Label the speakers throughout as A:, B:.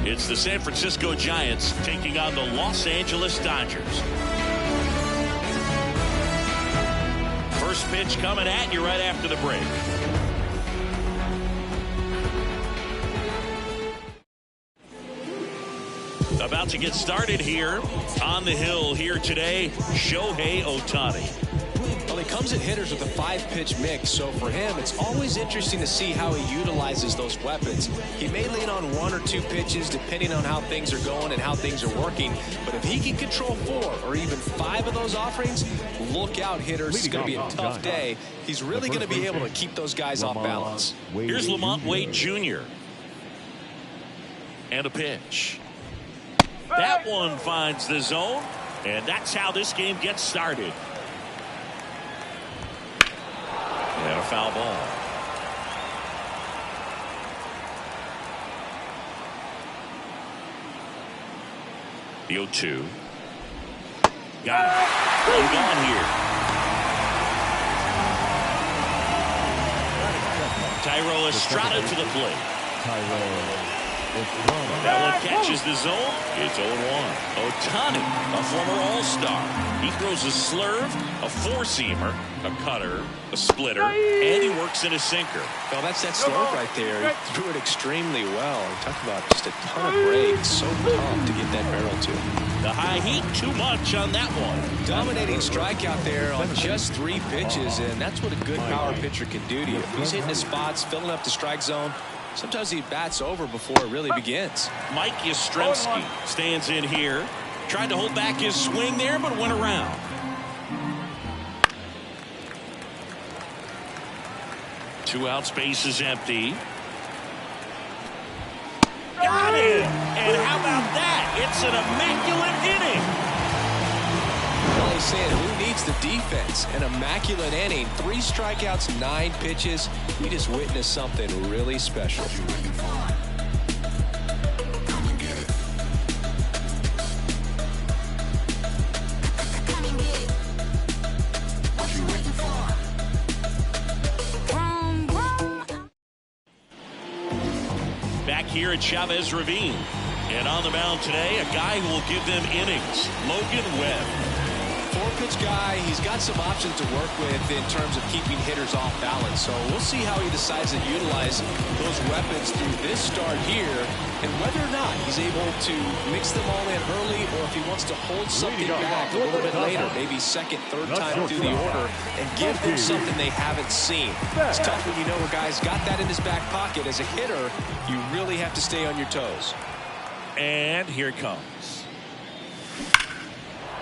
A: It's the San Francisco Giants taking on the Los Angeles Dodgers. First pitch coming at you right after the break. About to get started here on the hill here today, Shohei Ohtani.
B: Well, he comes at hitters with a 5-pitch mix, so for him, it's always interesting to see how he utilizes those weapons. He may lean on 1 or 2 pitches depending on how things are going and how things are working, but if he can control 4 or even 5 of those offerings, look out, hitters. It's going to be a tough day. He's really going to be able to keep those guys off balance.
A: Here's Lamont Wade Jr. And a pitch. That one finds the zone, and that's how this game gets started. And a foul ball. The 0-2. Got it. One gone here. Thairo Estrada to the plate. That one catches the zone. It's 0-1. Ohtani, a former All-Star. He throws a slurve, a four-seamer, a cutter, a splitter, and he works in a sinker.
B: Well, that's that slurve right there. He threw it extremely well. Talk about just a ton of breaks. So tough to get that barrel to.
A: The high heat, too much on that one.
B: Dominating strikeout there on just 3 pitches, and that's what a good power pitcher can do to you. If he's hitting his spots, filling up the strike zone, sometimes he bats over before it really begins.
A: Mike Yastrzemski stands in here. Tried to hold back his swing there, but went around. Two out, space is empty. Got it! And how about that? It's an immaculate inning.
B: Well, he's saying, who needs the defense? An immaculate inning. 3 strikeouts, 9 pitches. We just witnessed something really special.
A: Back here at Chavez Ravine. And on the mound today, a guy who will give them innings, Logan Webb.
B: 4-pitch guy. He's got some options to work with in terms of keeping hitters off balance. So we'll see how he decides to utilize those weapons through this start here and whether or not he's able to mix them all in early or if he wants to hold something back a little bit later, maybe second, third time through the order and give them something they haven't seen. It's tough when you know a guy's got that in his back pocket. As a hitter, you really have to stay on your toes.
A: And here it comes.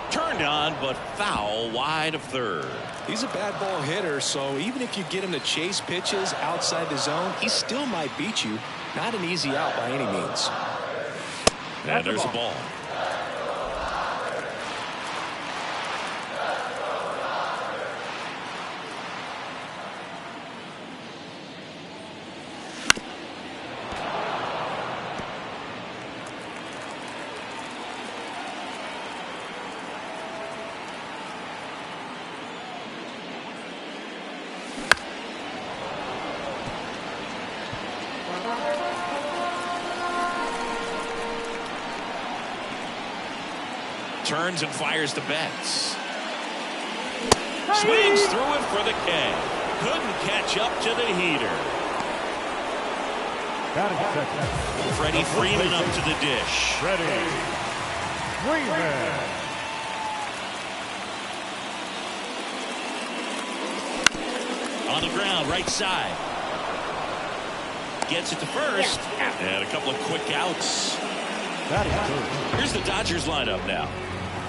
A: Turned on, but foul wide of third.
B: He's a bad ball hitter, so even if you get him to chase pitches outside the zone, he still might beat you. Not an easy out by any means.
A: And there's a ball. Turns and fires the bats. Swings through it for the K. Couldn't catch up to the heater. Freddie Freeman up to the dish.
C: Freddie Freeman.
A: On the ground, right side. Gets it to first. And a couple of quick outs. Here's the Dodgers lineup now.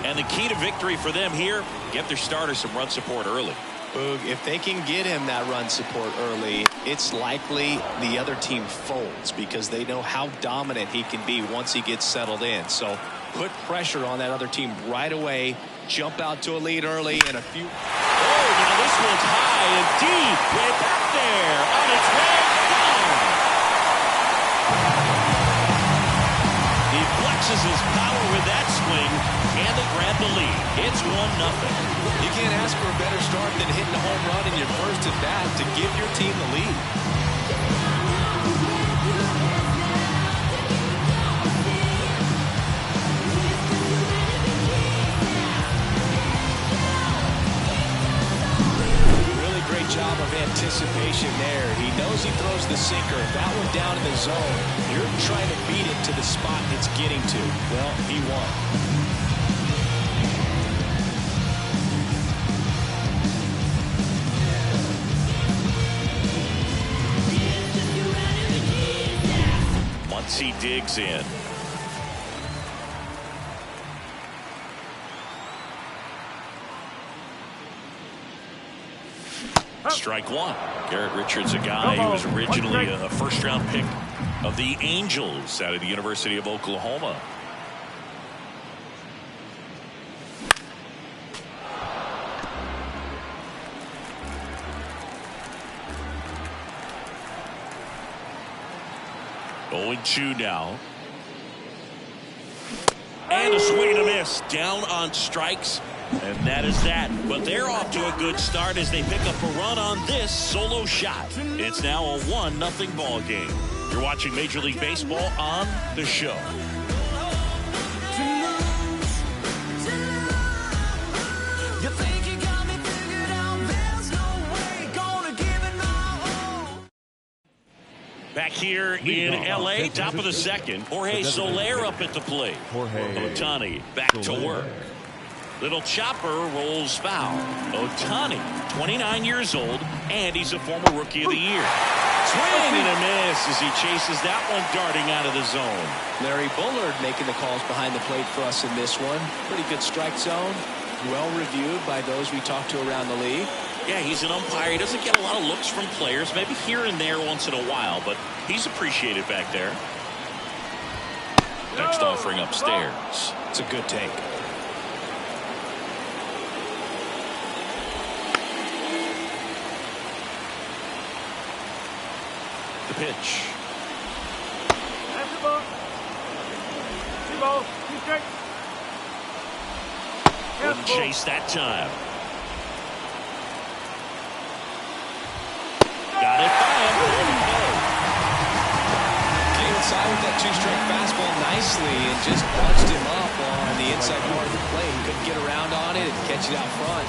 A: And the key to victory for them here, get their starter some run support early.
B: Boog, if they can get him that run support early, it's likely the other team folds because they know how dominant he can be once he gets settled in. So put pressure on that other team right away. Jump out to a lead early and a few.
A: Oh, now this one's high and deep. Way back there. On its way down. He flexes his power with that swing, and they grab the lead. It's 1-0.
B: You can't ask for a better start than hitting a home run in your first at bat to give your team the lead. goes the sinker. That one down in the zone. You're trying to beat it to the spot it's getting to. Well, he won.
A: Once he digs in. Strike one. Garrett Richards, a guy who was originally a first-round pick of the Angels out of the University of Oklahoma. Going 2 now. And a swing and a miss. Down on strikes. And that is that. But they're off to a good start as they pick up a run on this solo shot. It's now a 1-0 ball game. You're watching Major League Baseball on The Show. Back here in L.A., top of the second, Jorge Soler up at the plate. Ohtani back to work. Little chopper rolls foul. Ohtani, 29 years old, and he's a former Rookie of the Year. Swing and a miss as he chases that one darting out of the zone.
B: Larry Bullard making the calls behind the plate for us in this one. Pretty good strike zone. Well reviewed by those we talked to around the league.
A: Yeah, he's an umpire. He doesn't get a lot of looks from players, maybe here and there once in a while, but he's appreciated back there. Next offering upstairs.
B: It's a good take.
A: The pitch. Wouldn't chase that time. Got it by him.
B: Came inside with that 2-strike fastball nicely and just punched him up on the inside part of the plate. Couldn't get around on it and catch it out front.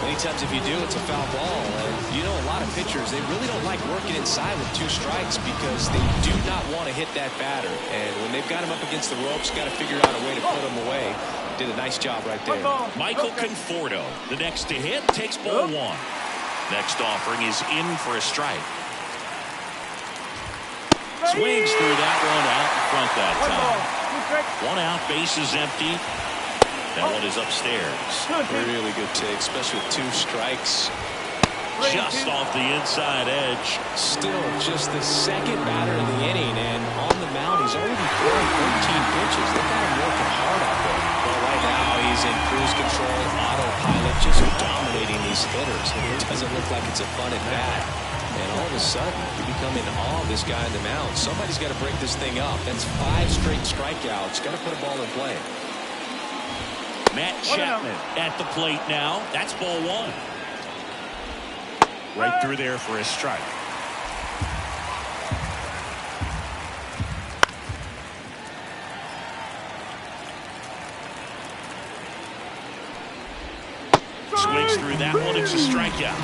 B: Many times if you do, it's a foul ball. And you know, a lot of pitchers, they really don't like working inside with 2 strikes because they do not want to hit that batter. And when they've got him up against the ropes, got to figure out a way to put him away. Did a nice job right there.
A: Michael Conforto, the next to hit, takes ball 1. Next offering is in for a strike. Swings through that one out in front that time. 1 out, base is empty. That one is upstairs.
B: Really good take, especially with 2 strikes.
A: Just off the inside edge.
B: Still just the second batter of the inning, and on the mound, he's already thrown 13 pitches. They've got him working hard out there. Well, right now, he's in cruise control, autopilot, just dominating these hitters. It doesn't look like it's a fun at bat. And all of a sudden, you become in awe of this guy on the mound. Somebody's got to break this thing up. That's 5 straight strikeouts. Got to put a ball in play.
A: Matt Chapman at the plate now. That's ball 1. Right through there for a strike. Swings through that one. It's a strikeout.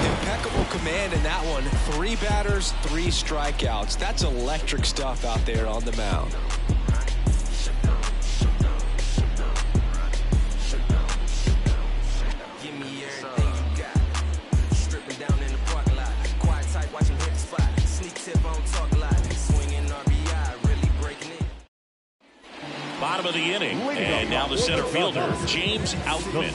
B: Impeccable command in that one. 3 batters, 3 strikeouts. That's electric stuff out there on the mound.
A: Bottom of the inning, and now the center fielder, James Outman.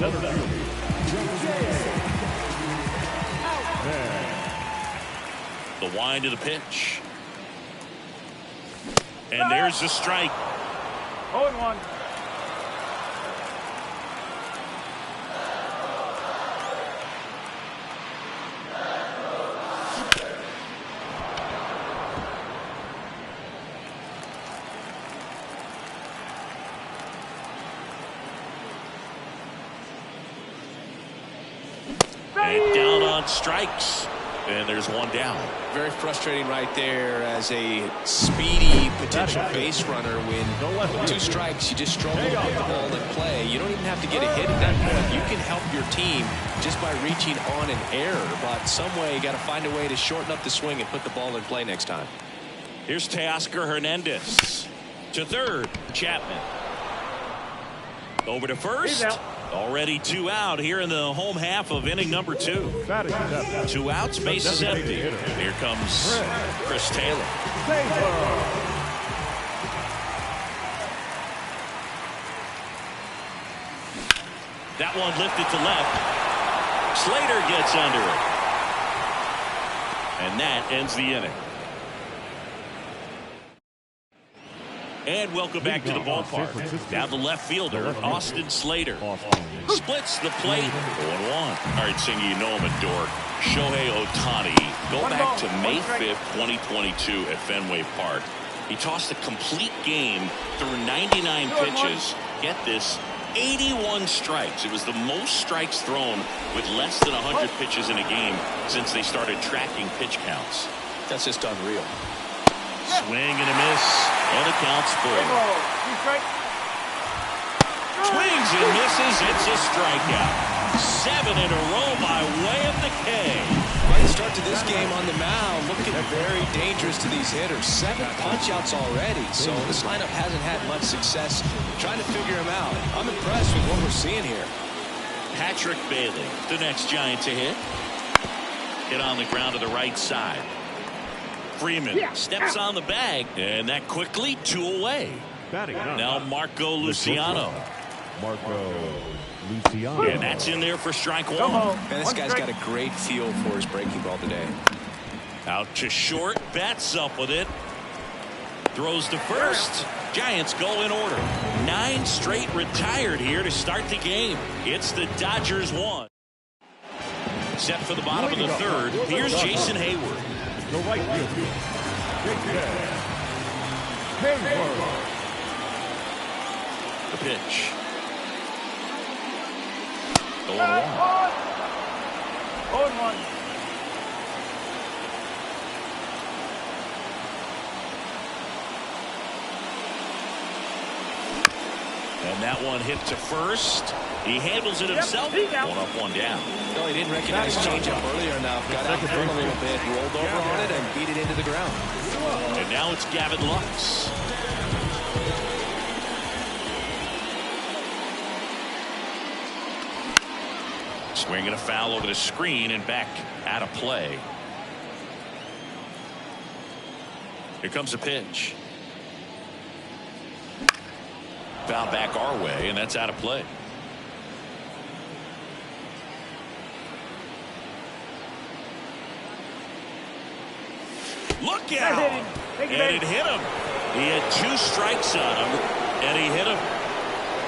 A: The wind of the pitch. And there's the strike.
C: 0-1.
A: And down on strikes. And there's 1 down.
B: Very frustrating right there as a speedy potential base runner. When 2 strikes, you just struggle to put the ball in play. You don't even have to get a hit at that point. You can help your team just by reaching on an error. But some way, you got to find a way to shorten up the swing and put the ball in play next time.
A: Here's Teoscar Hernandez. To third, Chapman. Over to first. Already 2 out here in the home half of inning number 2. 2 outs, bases empty. Here comes Chris Taylor. That one lifted to left. Slater gets under it. And that ends the inning. And welcome back to the ballpark. Now the left fielder, Austin Slater. Splits the plate. 1-1. All right, Singy, you know him at Dork. Shohei Ohtani. Go back to May 5th, 2022 at Fenway Park. He tossed a complete game through 99 pitches. Get this, 81 strikes. It was the most strikes thrown with less than 100 pitches in a game since they started tracking pitch counts.
B: That's just unreal.
A: Swing and a miss. And a count's full. Swings and misses. It's a strikeout. 7 in a row by way of the K.
B: Right start to this game on the mound. Looking very dangerous to these hitters. 7 punch-outs already. So this lineup hasn't had much success trying to figure him out. I'm impressed with what we're seeing here.
A: Patrick Bailey, the next Giant to hit. Hit on the ground to the right side. Freeman steps on the bag, and that quickly 2 away. Now Marco Luciano. And that's in there for strike 1.
B: Man, this guy's got a great feel for his breaking ball today.
A: Out to short, bats up with it. Throws to first. Giants go in order. 9 straight retired here to start the game. It's the Dodgers 1. Set for the bottom of the 3rd. Here's Jason Hayward.
C: The right field.
A: The pitch. 0-1. And that one hit to first. He handles it himself. 1 up, 1 down.
B: No, he didn't recognize changeup earlier enough. Got out front a little bit, rolled over on it, and beat it into the ground.
A: And now it's Gavin Lux. Swinging a foul over the screen and back out of play. Here comes a pitch. Foul back our way, and that's out of play. Look out! And it hit him. He had 2 strikes on him, and he hit him.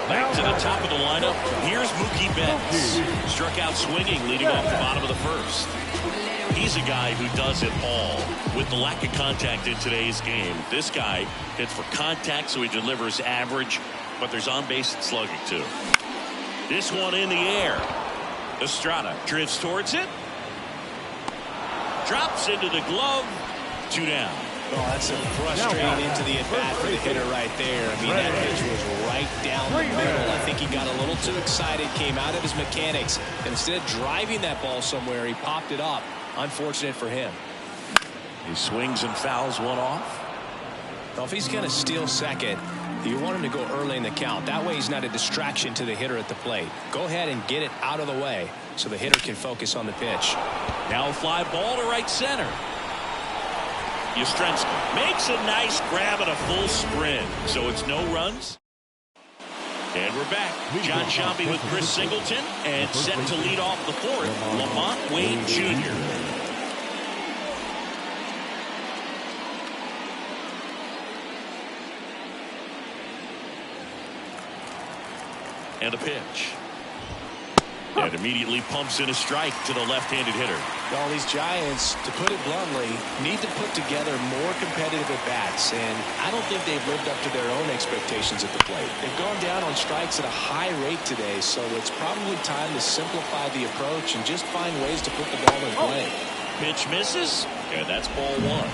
A: Back to the top of the lineup. Here's Mookie Betts. Struck out swinging, leading off the bottom of the 1st. He's a guy who does it all. With the lack of contact in today's game, this guy hits for contact, so he delivers average, but there's on-base slugging too. This one in the air. Estrada drifts towards it. Drops into the glove. 2 down.
B: Oh, that's a frustrating into the at-bat for the hitter right there. I mean, that pitch was right down the middle. I think he got a little too excited, came out of his mechanics, and instead of driving that ball somewhere, he popped it up. Unfortunate for him.
A: He swings and fouls one off.
B: Well, if he's going to steal second, you want him to go early in the count. That way he's not a distraction to the hitter at the plate. Go ahead and get it out of the way so the hitter can focus on the pitch.
A: Now a fly ball to right center. Yastrzemski makes a nice grab and a full sprint. So it's no runs. And we're back. John Sciambi with Chris Singleton, and set to lead off the 4th, Lamont Wade Jr. And a pitch. And immediately pumps in a strike to the left-handed hitter.
B: All these Giants, to put it bluntly, need to put together more competitive at-bats, and I don't think they've lived up to their own expectations at the plate. They've gone down on strikes at a high rate today, so it's probably time to simplify the approach and just find ways to put the ball in play.
A: Pitch misses, and that's ball 1.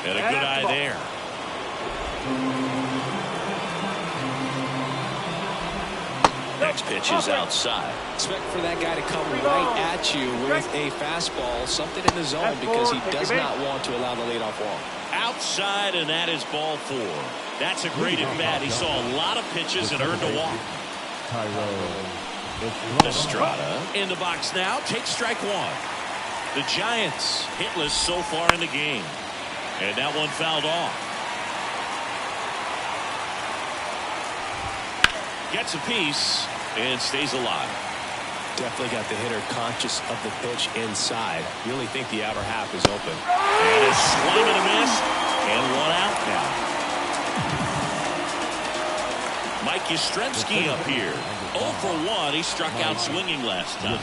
A: And a good eye there. Next pitch is outside.
B: Expect for that guy to come right at you with a fastball, something in the zone, because he does not want to allow the leadoff walk.
A: Outside, and that is ball 4. That's a great at bat. He saw a lot of pitches and earned a walk. Estrada in the box now. Takes strike 1. The Giants hitless so far in the game. And that one fouled off. Gets a piece and stays alive.
B: Definitely got the hitter conscious of the pitch inside. Really think the outer half is open.
A: And a swing and a miss. And 1 out now. Mike Yastrzemski up here. 0 for 1. He struck out swinging last time.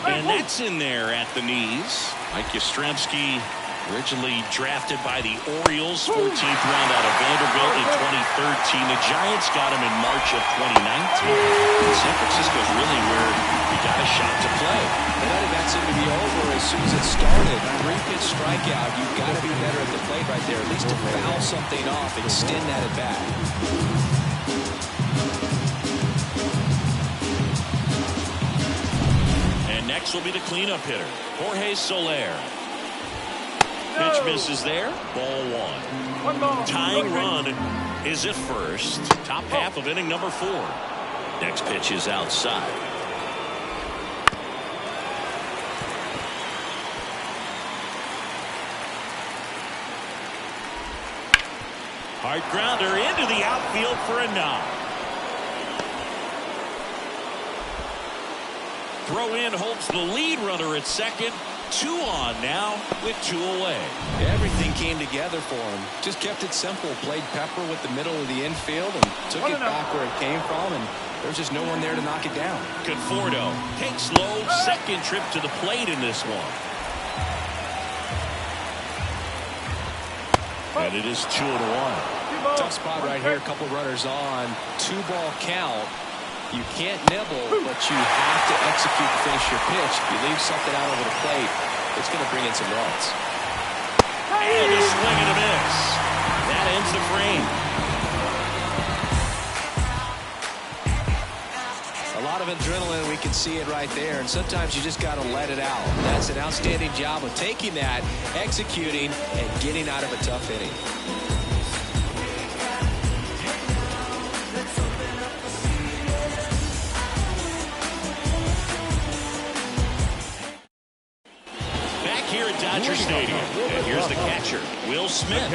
A: And that's in there at the knees. Mike Yastrzemski, originally drafted by the Orioles, 14th round out of Vanderbilt in 2013. The Giants got him in March of 2019. San Francisco's really where he got a shot to play.
B: And that at-bat seemed to be over as soon as it started. 3-pitch strikeout. You've got to be better at the plate right there, at least to foul something off, extend that at-bat.
A: Next will be the cleanup hitter, Jorge Soler. Pitch misses there. Ball 1. Tying run is at first. Top half of inning number 4. Next pitch is outside. Hard grounder into the outfield for a knock. Throw in holds the lead runner at second. 2 on now with 2 away.
B: Everything came together for him. Just kept it simple. Played pepper with the middle of the infield and took it back where it came from. And there's just no one there to knock it down.
A: Conforto takes low. Second trip to the plate in this one. And it is 2-1.
B: Tough spot right here. A couple runners on. 2-ball count. You can't nibble, but you have to execute to finish your pitch. If you leave something out over the plate, it's going to bring in some runs.
A: And a swing and a miss. That ends the frame.
B: A lot of adrenaline, we can see it right there, and sometimes you just got to let it out. That's an outstanding job of taking that, executing, and getting out of a tough inning.
A: Here at Dodger Stadium. And here's the catcher, Will Smith.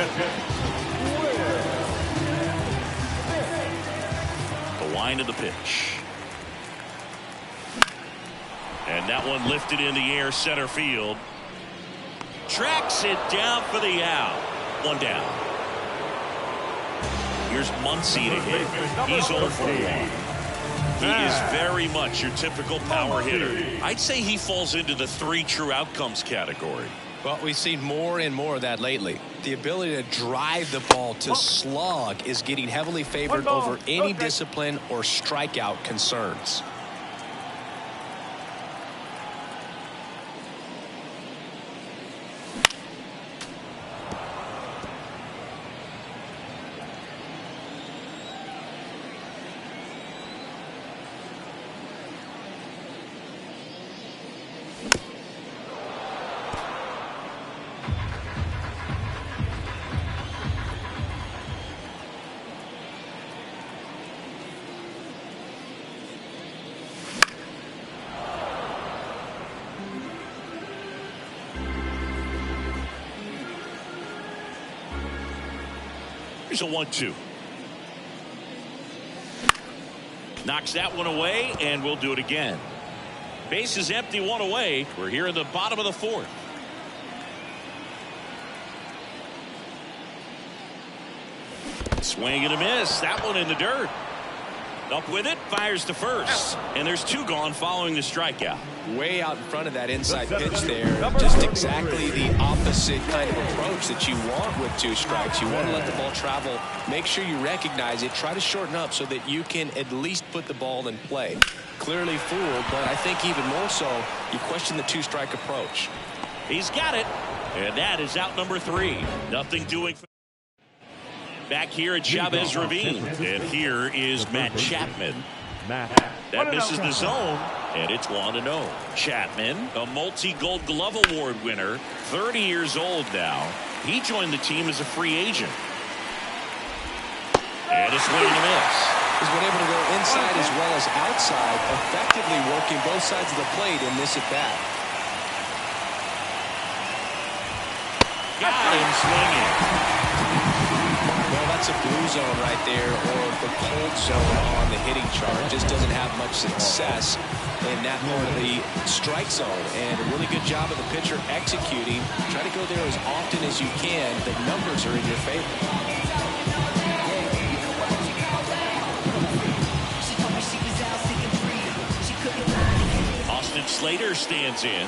A: The wind of the pitch. And that one lifted in the air center field. Tracks it down for the out. 1 down. Here's Muncy to hit. He's 0 for 1. He is very much your typical power hitter. I'd say he falls into the 3 true outcomes category.
B: Well, we've seen more and more of that lately. The ability to drive the ball to slug is getting heavily favored over any discipline or strikeout concerns.
A: Here's a 1-2. Knocks that one away, and we'll do it again. Base is empty, 1 away. We're here in the bottom of the 4th. Swing and a miss. That one in the dirt. Up with it, fires to first. And there's 2 gone following the strikeout.
B: Way out in front of that inside pitch there. Just exactly the opposite kind of approach that you want with 2 strikes. You want to let the ball travel. Make sure you recognize it. Try to shorten up so that you can at least put the ball in play. Clearly fooled, but I think even more so, you question the 2-strike approach.
A: He's got it. And that is out number 3. Nothing doing. Back here at Chavez Ravine. And here is Matt Chapman. That misses the zone, and it's 1-0. Chapman, a multi-Gold Glove Award winner, 30 years old now. He joined the team as a free agent. And a swing and a miss.
B: He's been able to go inside as well as outside, effectively working both sides of the plate in this at-bat.
A: Got him swinging.
B: Well, that's a blue zone right there, or the cold zone on the hitting chart. Just doesn't have much success in that part of the strike zone. And a really good job of the pitcher executing. Try to go there as often as you can. The numbers are in your favor.
A: Austin Slater stands in.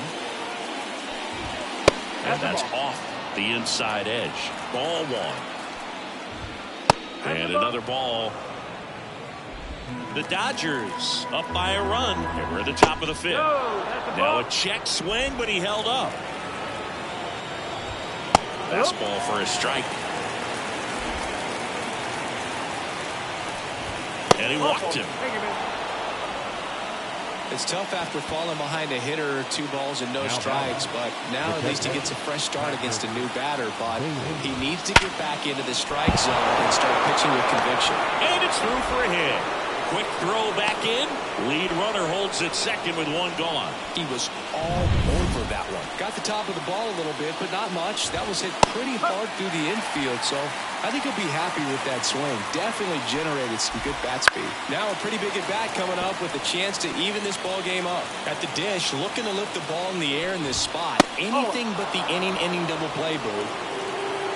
A: And that's off the inside edge. Ball 1. And another ball. The Dodgers up by a run. And we're at the top of the 5th. Now a check swing, but he held up. Fastball for a strike. And he walked him.
B: It's tough after falling behind a hitter, 2 balls and no strikes, but now at least he gets a fresh start against a new batter. But he needs to get back into the strike zone and start pitching with conviction.
A: And it's through for a hit. Quick throw back in. Lead runner holds at second with 1 gone.
B: He was all over that one. Got the top of the ball a little bit, but not much. That was hit pretty hard through the infield, so I think he'll be happy with that swing. Definitely generated some good bat speed. Now a pretty big at-bat coming up with a chance to even this ball game up. At the dish, looking to lift the ball in the air in this spot. Anything but the inning double play, Boo.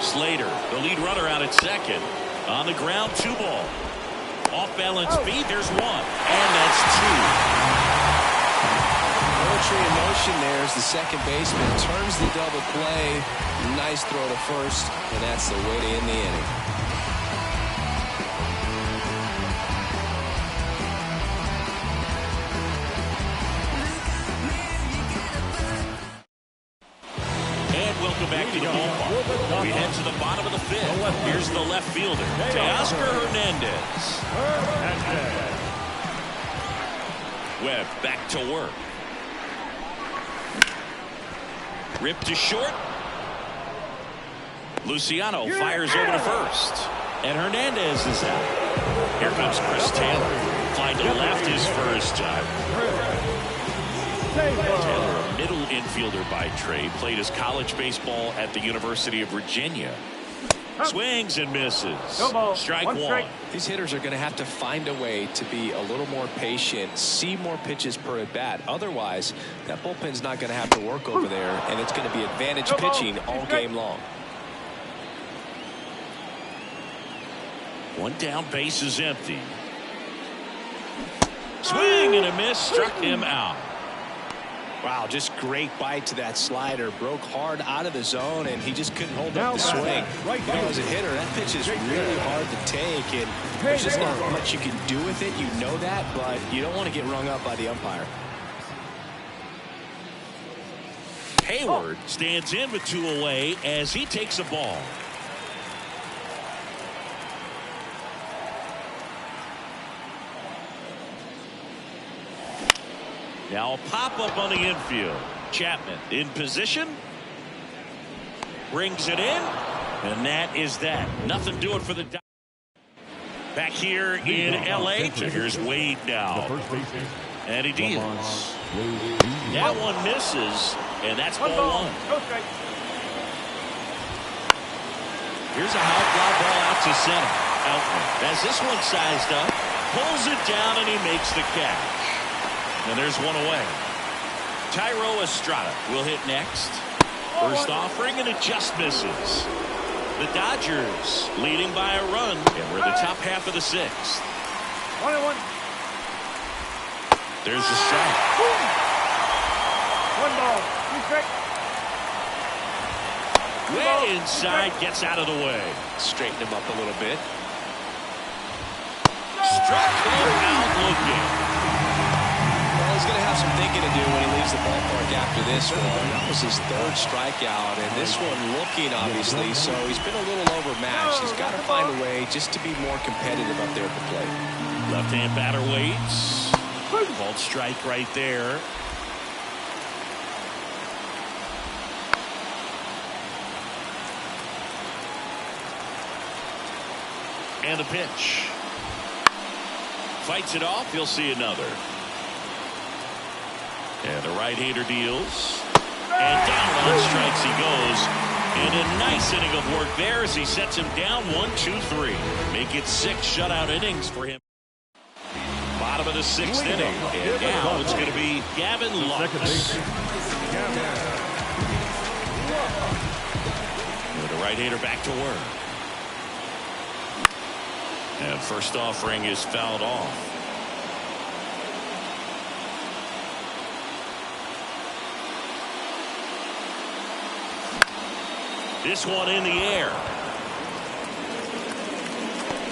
A: Slater, the lead runner out at second. On the ground, 2 ball. Off-balance speed, there's 1. And that's 2.
B: Poetry in motion there as the second baseman turns the double play. Nice throw to first, and that's the way to end the inning.
A: And welcome back to the ballpark. We head to the bottom of the 5th. Here's the left fielder, Teoscar Hernandez. Webb back to work. Ripped to short. Luciano fires over to first. And Hernandez is out. Here comes Chris Taylor. Fly to left his first time. Taylor, a middle infielder by trade, played his college baseball at the University of Virginia. Swings and misses. Strike 1.
B: These hitters are going to have to find a way to be a little more patient, see more pitches per at bat. Otherwise, that bullpen's not going to have to work over there, and it's going to be advantage pitching all game long.
A: 1 down, base is empty. Swing and a miss, struck him out.
B: Wow, just great bite to that slider. Broke hard out of the zone, and he just couldn't hold up the swing. You know, as a hitter, that pitch is really hard to take, and there's just not much you can do with it. You know that, but you don't want to get rung up by the umpire.
A: Hayward stands in with 2 away as he takes a ball. Now a pop-up on the infield. Chapman in position. Brings it in. And that is that. Nothing doing for the Dodgers. Back here in L.A. Here's Wade now. And he deals. That one misses. And that's ball 1. Here's a high fly ball out to center. Outman has this one sized up. Pulls it down and he makes the catch. And there's 1 away. Tyro Estrada will hit next. First offering, and it just misses. The Dodgers leading by a run, and we're the top half of the 6th.
C: 1-1.
A: There's the strike.
C: 1 ball. 2 strikes.
A: Way inside, gets out of the way.
B: Straighten him up a little bit.
A: Struck him out looking.
B: He's going to have some thinking to do when he leaves the ballpark after this one. That was his 3rd strikeout, and this one looking, obviously, so he's been a little overmatched. He's got to find a way just to be more competitive up there at the plate.
A: Left-hand batter waits. Called strike right there. And the pitch. Fights it off. He'll see another. And the right-hander deals. And down on strikes he goes. And a nice inning of work there as he sets him down 1-2-3. Make it 6 shutout innings for him. Bottom of the 6th inning. And now it's going to be Gavin Lux. And the right-hander back to work. And first offering is fouled off. This one in the air.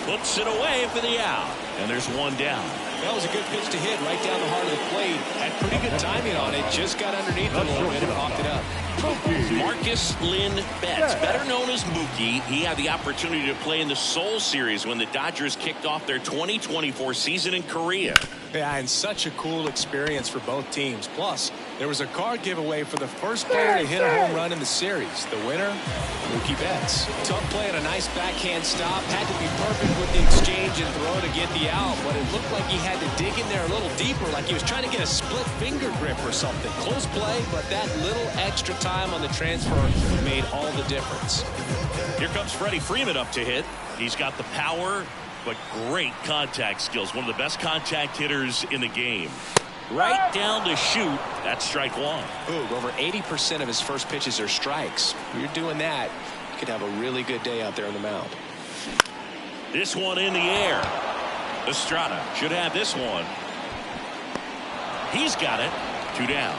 A: Puts it away for the out. And there's one down.
B: That was a good pitch to hit right down the heart of the plate. Had pretty good timing on it. Just got underneath it a little bit and popped it up.
A: Marcus Lynn Betts, better known as Mookie. He had the opportunity to play in the Seoul Series when the Dodgers kicked off their 2024 season in Korea.
B: Yeah, and such a cool experience for both teams. Plus, there was a card giveaway for the first player to hit a home run in the series. The winner, Mookie Betts. Tough play and a nice backhand stop. Had to be perfect with the exchange and throw to get the out, but it looked like he had to dig in there a little deeper, like he was trying to get a split finger grip or something. Close play, but that little extra time on the transfer made all the difference.
A: Here comes Freddie Freeman up to hit. He's got the power, but great contact skills. One of the best contact hitters in the game. Right down to shoot. That's strike one.
B: Ooh, over 80% of his first pitches are strikes. When you're doing that, you could have a really good day out there on the mound.
A: This one in the air. Estrada should have this one. He's got it. 2 down.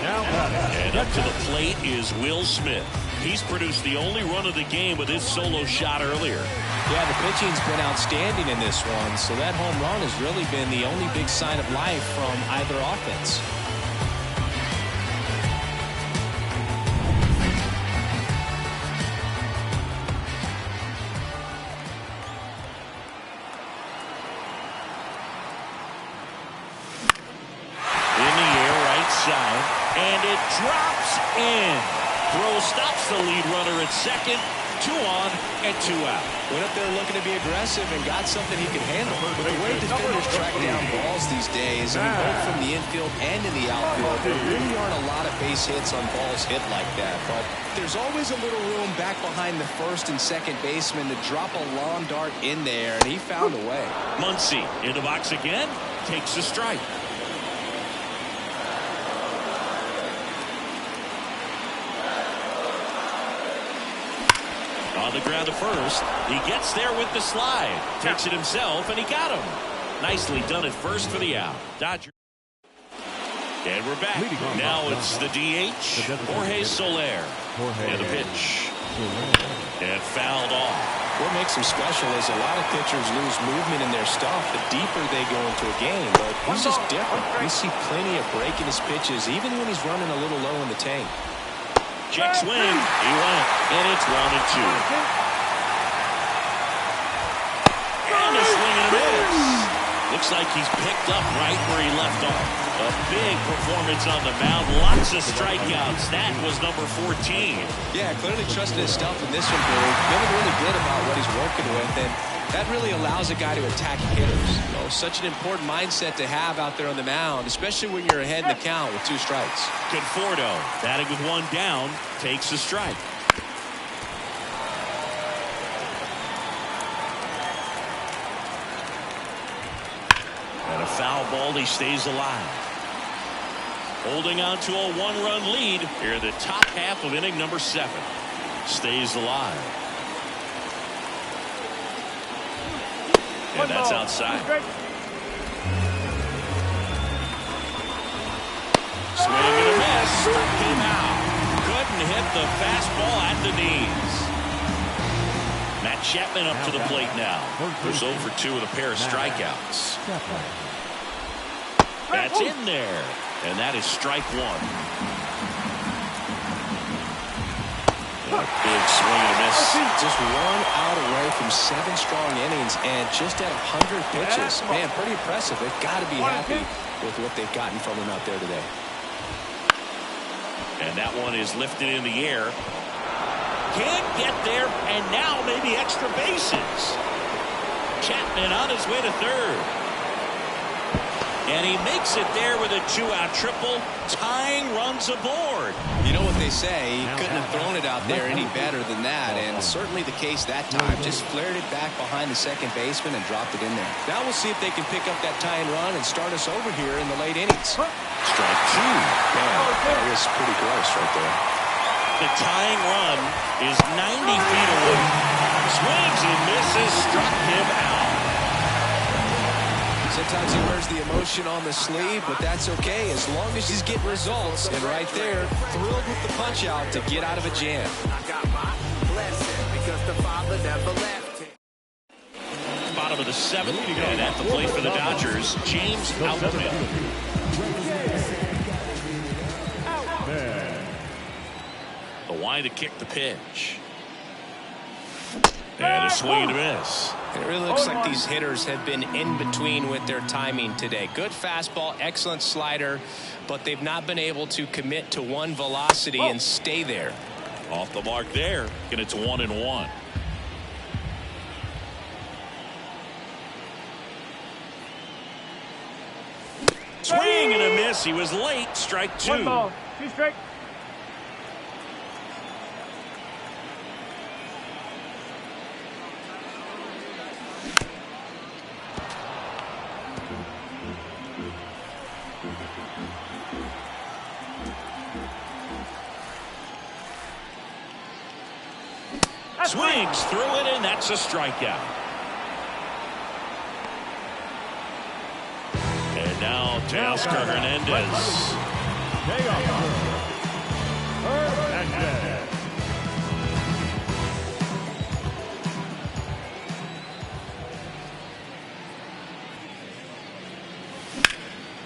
A: And up to the plate is Will Smith. He's produced the only run of the game with his solo shot earlier.
B: Yeah, the pitching's been outstanding in this one, so that home run has really been the only big sign of life from either offense.
A: In the air, right side, and it drops in. Throw stops the lead runner at second. 2 on and 2 out.
B: Went up there looking to be aggressive and got something he could handle. But the way defenders track down balls these days, I mean, both from the infield and in the outfield, there really aren't a lot of base hits on balls hit like that. But there's always a little room back behind the first and second baseman to drop a long dart in there, and he found a way.
A: Muncy in the box again, takes a strike. On the ground to first. He gets there with the slide. Takes it himself, and he got him. Nicely done at first for the out. Dodgers. And we're back. Now it's the DH, Jorge Soler. And the pitch. And fouled off.
B: What makes him special is a lot of pitchers lose movement in their stuff the deeper they go into a game. But he's just different. We see plenty of break in his pitches, even when he's running a little low in the tank.
A: Check swing. He went. And it's 1-2. And a swing and a miss. Looks like he's picked up right where he left off. A big performance on the mound. Lots of strikeouts. That was number 14.
B: Yeah, clearly trusted his stuff in this one, Billy. Feeling really good about what he's working with. And that really allows a guy to attack hitters. You know, such an important mindset to have out there on the mound, especially when you're ahead in the count with 2 strikes.
A: Conforto, batting with 1 down, takes a strike. And a foul ball, he stays alive. Holding on to a 1-run lead here in the top half of inning number 7. Stays alive. And that's outside. Swing and a miss. Struck him out. Couldn't hit the fastball at the knees. Matt Chapman up to the plate now. Goes 0 for 2 with a pair of strikeouts. That's in there. And that is strike 1. Big swing and a miss.
B: Just 1 out away from 7 strong innings and just at 100 pitches. Man, pretty impressive. They've got to be happy with what they've gotten from him out there today.
A: And that one is lifted in the air. Can't get there, and now maybe extra bases. Chapman on his way to third. And he makes it there with a 2-out triple. Tying runs aboard.
B: You know what they say, he couldn't have thrown it out there any better than that, and certainly the case that time. Just flared it back behind the second baseman and dropped it in there. Now we'll see if they can pick up that tying run and start us over here in the late innings.
A: Strike 2.
B: Man, that was pretty close right there.
A: The tying run is 90 feet away. Swings and misses, struck him out.
B: Sometimes he wears the emotion on the sleeve, but that's okay as long as he's getting results. And right there, thrilled with the punch out to get out of a jam.
D: I got my blessing because the Father never left.
A: Bottom of the 7th, and at the plate for the Dodgers, James Outfield. The line to kick the pitch. And a swing and a miss.
B: It really looks like these hitters have been in between with their timing today. Good fastball, excellent slider, but they've not been able to commit to one velocity and stay there.
A: Off the mark there, and it's 1-1. Swing and a miss. He was late. Strike 2.
C: 1 ball, 2 strike.
A: Swings through it, and that's a strikeout. And now Teoscar Hernandez.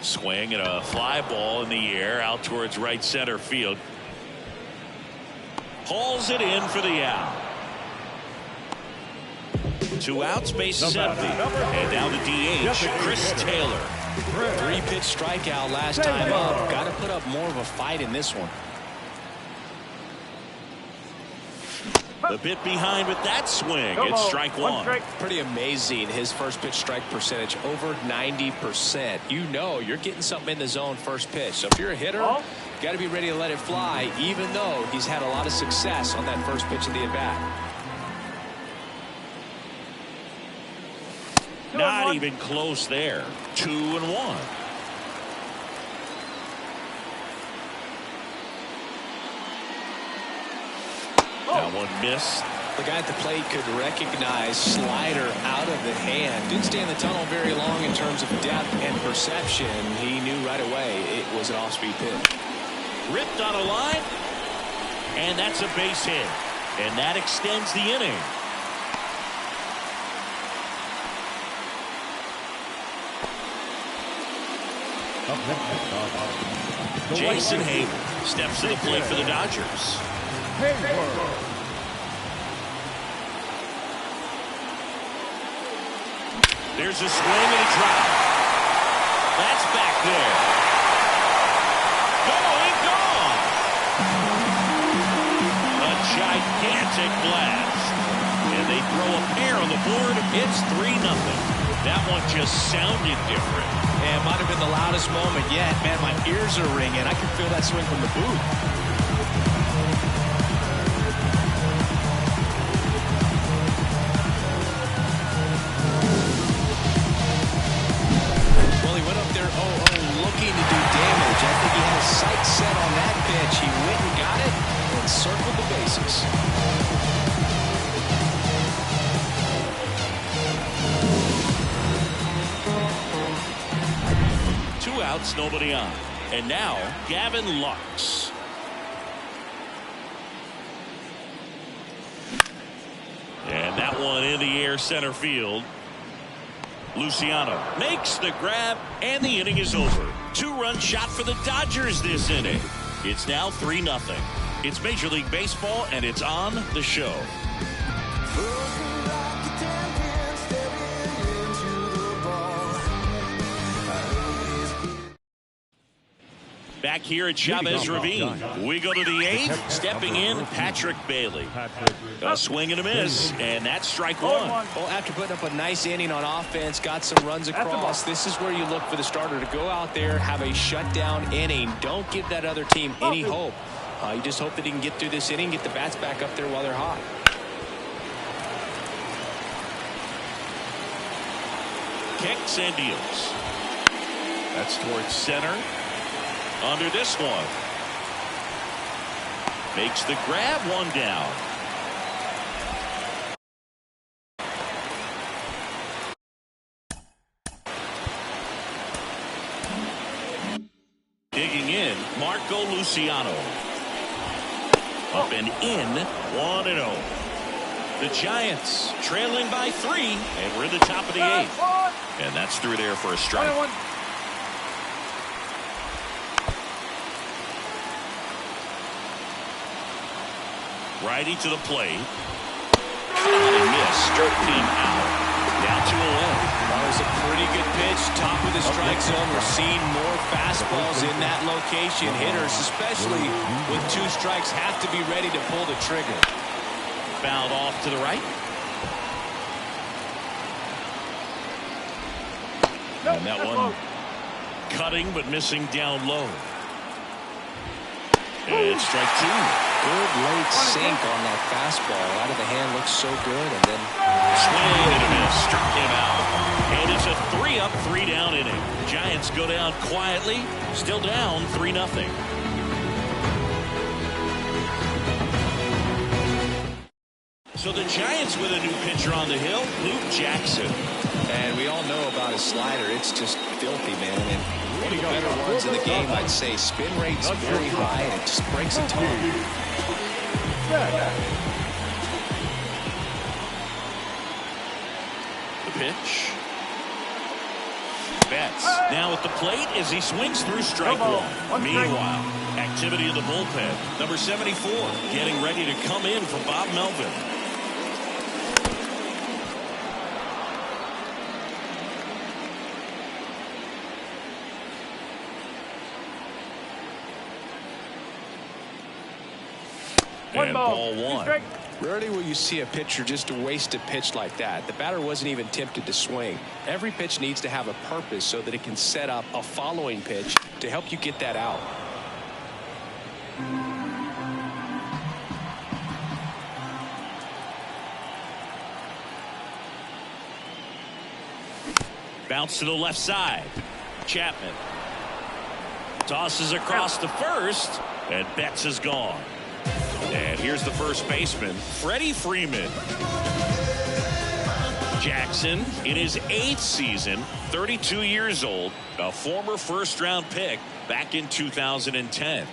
A: Swing and a fly ball in the air out towards right center field. Hauls it in for the out. 2 outs, bases empty. And now the DH, Chris Taylor.
B: 3-pitch strikeout last time up. Got to put up more of a fight in this one.
A: The bit behind with that swing. It's strike 1.
B: Pretty amazing. His first pitch strike percentage over 90%. You know you're getting something in the zone first pitch. So if you're a hitter, got to be ready to let it fly, even though he's had a lot of success on that first pitch of the at-bat.
A: Not even close there. 2-1. That one missed.
B: The guy at the plate could recognize slider out of the hand. Didn't stay in the tunnel very long in terms of depth and perception. He knew right away it was an off-speed pitch.
A: Ripped on a line. And that's a base hit. And that extends the inning. Jason Hayward steps to the plate for the Dodgers. There's a swing and a drop. That's back there. Gone. A gigantic blast. And they throw a pair on the board. It's 3-0. That one just sounded different.
B: And might have been the loudest moment yet. Man, my ears are ringing. I can feel that swing from the booth. Well, he went up there 0-0 looking to do damage. I think he had his sights set on that pitch. He went and got it and circled the bases.
A: Outs, nobody on. And now Gavin Lux. And that one in the air center field. Luciano makes the grab, and the inning is over. 2-run shot for the Dodgers this inning. It's now 3-0. It's Major League Baseball, and it's on the show. Back here at Chavez Ravine, we go to the 8th. Stepping in, Patrick Bailey. A swing and a miss, and that's strike one.
B: Well, after putting up a nice inning on offense, got some runs across, this is where you look for the starter to go out there, have a shutdown inning. Don't give that other team any hope. You just hope that he can get through this inning, get the bats back up there while they're hot.
A: Kicks and deals. That's towards center. Under this one. Makes the grab, one down. Digging in, Marco Luciano. Up and in, 1-0. The Giants trailing by 3, and we're in the top of the 8th. And that's through there for a strike. Righty to the plate. And miss. Struck him out. Now 2 away.
B: That was a pretty good pitch. Top of the strike zone. We're seeing more fastballs in that location. Hitters, especially with 2 strikes, have to be ready to pull the trigger.
A: Fouled off to the right. And that one cutting but missing down low. And strike 2.
B: Good late sink on that fastball. Out of the hand, looks so good, and then
A: swing and a miss. Struck him out. And it's a 3-up, 3-down inning. Giants go down quietly. Still down 3-0. So the Giants with a new pitcher on the hill, Luke Jackson.
B: And we all know about his slider. It's just filthy, man. And one of the better ones in the game, I'd say. Spin rate's very high, and it just breaks a ton.
A: The pitch. Betts now at the plate as he swings through strike 1. Meanwhile, activity in the bullpen. Number 74 getting ready to come in for Bob Melvin. And ball 1.
B: Rarely will you see a pitcher just waste a pitch like that. The batter wasn't even tempted to swing. Every pitch needs to have a purpose so that it can set up a following pitch to help you get that out.
A: Bounce to the left side. Chapman tosses across to first, and Betts is gone. And here's the first baseman, Freddie Freeman. Jackson in his 8th season, 32 years old, a former first-round pick back in 2010.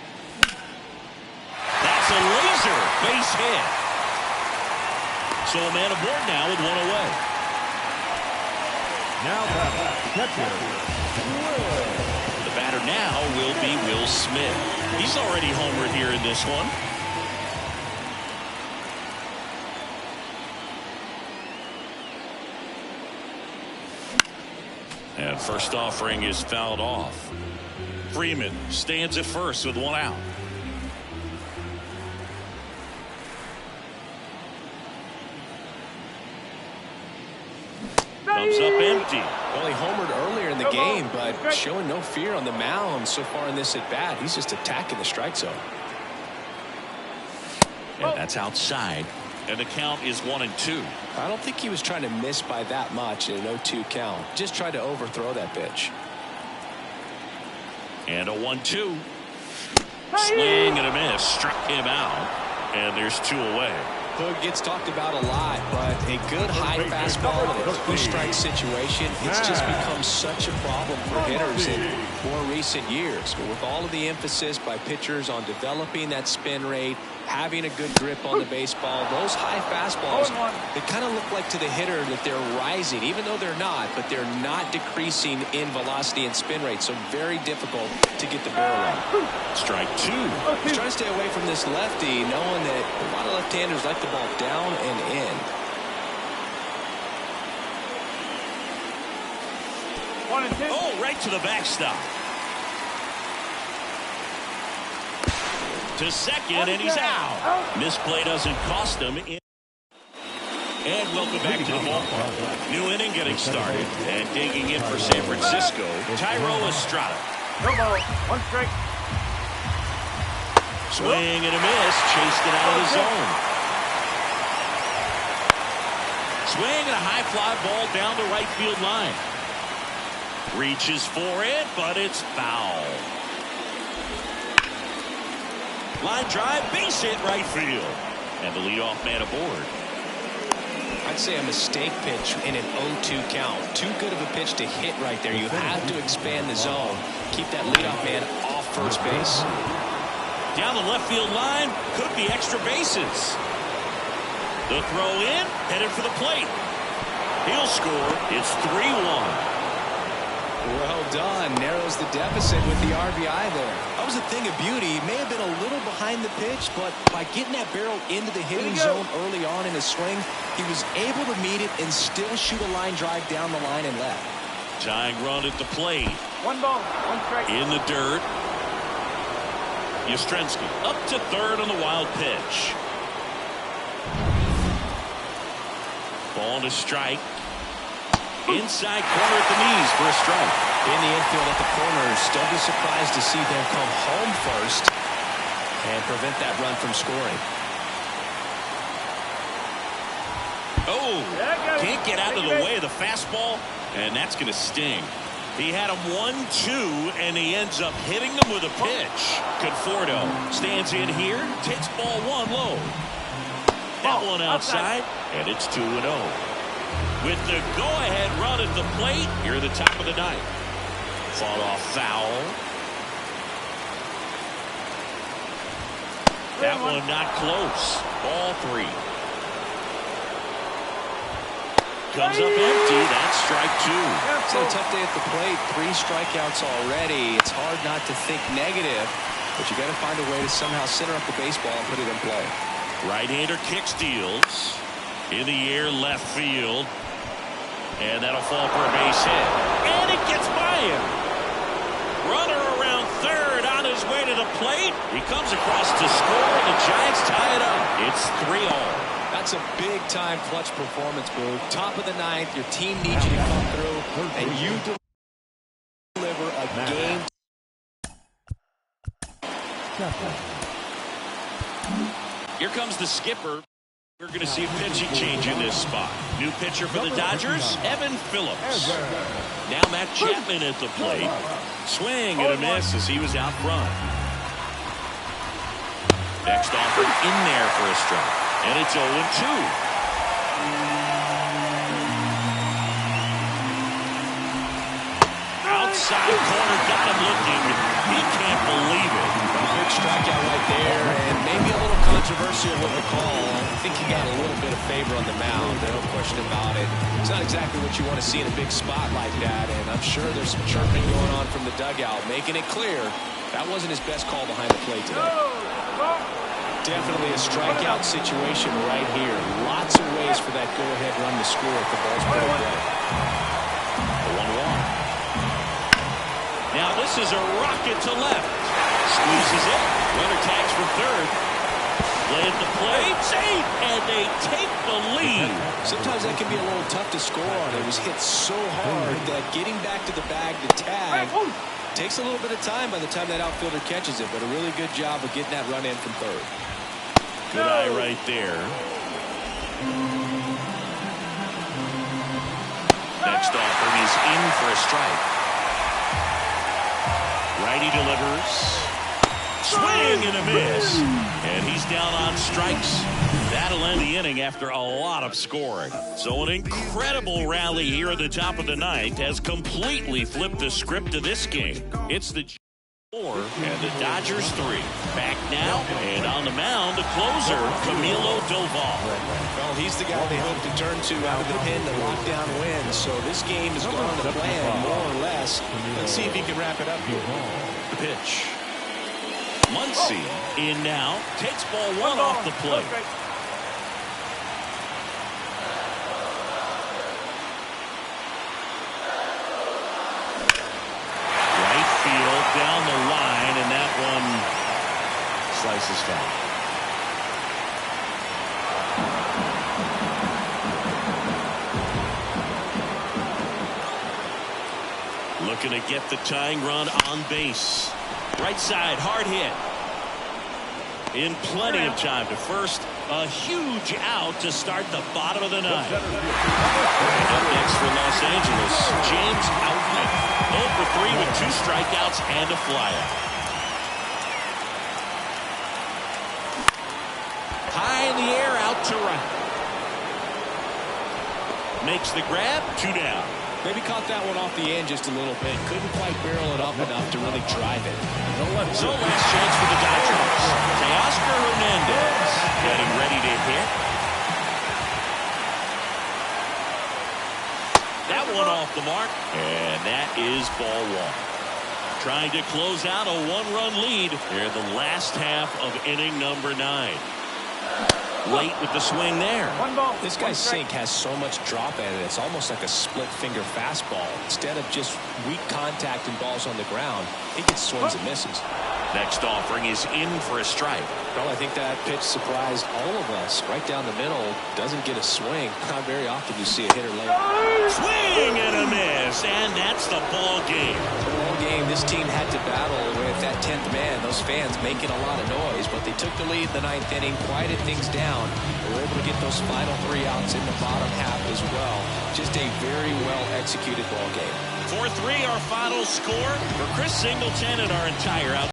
A: That's a laser base hit. So a man aboard now with 1 away.
C: Now
A: the batter now will be Will Smith. He's already homered here in this one. And first offering is fouled off. Freeman stands at first with 1 out. Comes up empty.
B: Well, he homered earlier in the game, but showing no fear on the mound so far in this at-bat. He's just attacking the strike zone.
A: And that's outside. And the count is 1-2.
B: I don't think he was trying to miss by that much in an 0-2 count. Just tried to overthrow that pitch.
A: And a 1-2. Swing and a miss. Struck him out. And there's 2 away.
B: Hood gets talked about a lot, but a good high fastball in a 2-strike situation, it's just become such a problem for hitters in more recent years. But with all of the emphasis by pitchers on developing that spin rate, having a good grip on the baseball. Those high fastballs, they kind of look like to the hitter that they're rising, even though they're not, but they're not decreasing in velocity and spin rate, so very difficult to get the barrel on.
A: Strike two.
B: He's trying to stay away from this lefty, knowing that a lot of left-handers like the ball down and in.
A: Oh, right to the backstop. To second, and he's out. Misplay doesn't cost him. And welcome back to the ballpark. New inning getting started. And digging in for San Francisco, Thairo Estrada.
C: No ball. One strike.
A: Swing and a miss. Chased it out of the zone. Swing and a high fly ball down the right field line. Reaches for it, but it's foul. Line drive, base hit right field. And the leadoff man aboard.
B: I'd say a mistake pitch in an 0-2 count. Too good of a pitch to hit right there. You have to expand the zone. Keep that leadoff man off first base.
A: Down the left field line, could be extra bases. The throw in, headed for the plate. He'll score. It's 3-1.
B: Well done. Narrows the deficit with the RBI there. That was a thing of beauty. He may have been a little behind the pitch, but by getting that barrel into the hitting zone early on in his swing, he was able to meet it and still shoot a line drive down the line and left.
A: Tying run at the plate.
C: One ball. One strike.
A: In the dirt. Yastrzemski up to third on the wild pitch. Ball to strike. Inside corner at the knees for a strike.
B: In the infield at the corners. Don't be surprised to see them come home first and prevent that run from scoring.
A: Oh, can't get out of the way of the fastball, and that's going to sting. He had him 1-2, and he ends up hitting him with a pitch. Conforto stands in here, takes ball one low. That one outside, and it's 2-0. With the go-ahead run at the plate, here at the top of the ninth. Fought off foul. That one not close. Ball three. Comes up empty. That's strike two.
B: It's a tough day at the plate. 3 strikeouts already. It's hard not to think negative, but you got to find a way to somehow center up the baseball and put it in play.
A: Right-hander kick steals. In the air, left field. And that'll fall for a base hit. And it gets by him. Runner around third on his way to the plate. He comes across to score, and the Giants tie it up. It's 3-all.
B: That's a big-time clutch performance, Boo. Top of the ninth, your team needs you to come through, and you deliver a game.
A: Here comes the skipper. We're going to see a pitching change in this spot. New pitcher for the Dodgers, Evan Phillips. Now Matt Chapman at the plate. Swing and a miss as he was out front. Next offer in there for a strike. And it's 0-2. Outside corner, got him looking. He can't believe it.
B: A big strikeout right there, and maybe a little controversial with the call. I think he got a little bit of favor on the mound. No question about it. It's not exactly what you want to see in a big spot like that, and I'm sure there's some chirping going on from the dugout, making it clear that wasn't his best call behind the plate today. Definitely a strikeout situation right here. Lots of ways for that go-ahead run to score if the ball's put away.
A: 1-1. Now this is a rocket to left. Squeezes it. Runner tags for third. Play at the plate. Safe. And they take the lead.
B: Sometimes that can be a little tough to score on. It was hit so hard that getting back to the bag to tag takes a little bit of time by the time that outfielder catches it. But a really good job of getting that run in from third.
A: Good eye right there. Next offer, he's in for a strike. Righty delivers. Swing and a miss. And he's down on strikes. That'll end the inning after a lot of scoring. So an incredible rally here at the top of the ninth has completely flipped the script of this game. It's the And the Dodgers 3. Back now, and on the mound, the closer, Camilo Doval.
B: Well, he's the guy they hope to turn to out of the pen to lock down wins. So this game has gone to plan, more or less. Let's see if he can wrap it up here.
A: The pitch. Muncy in now, takes ball one off the plate. Down the line, and that one slices foul. Looking to get the tying run on base. Right side, hard hit. In plenty of time to first. A huge out to start the bottom of the ninth. And up next for Los Angeles, James Outman. 0 for 3 with 2 strikeouts and a flyout. High in the air, out to right. Makes the grab, 2 down.
B: Maybe caught that one off the end just a little bit. Couldn't quite barrel it up enough to really drive it.
A: So last chance for the Dodgers. Teoscar Hernandez getting ready to hit. That one off the mark, and that is ball 1. Trying to close out a 1-run lead here in the last half of inning number 9. Late with the swing there.
B: This guy's sink has so much drop at it. It's almost like a split finger fastball. Instead of just weak contact and balls on the ground, he gets swings and misses.
A: Next offering is in for a strike.
B: Well, I think that pitch surprised all of us. Right down the middle, doesn't get a swing. Not very often you see a hitter lay.
A: Swing and a miss, and that's the ball game.
B: All game, this team had to battle with that 10th man. Those fans making a lot of noise, but they took the lead in the 9th inning, quieted things down. They were able to get those final 3 outs in the bottom half as well. Just a very well executed ball game.
A: 4-3 our final score for Chris Singleton and our entire out.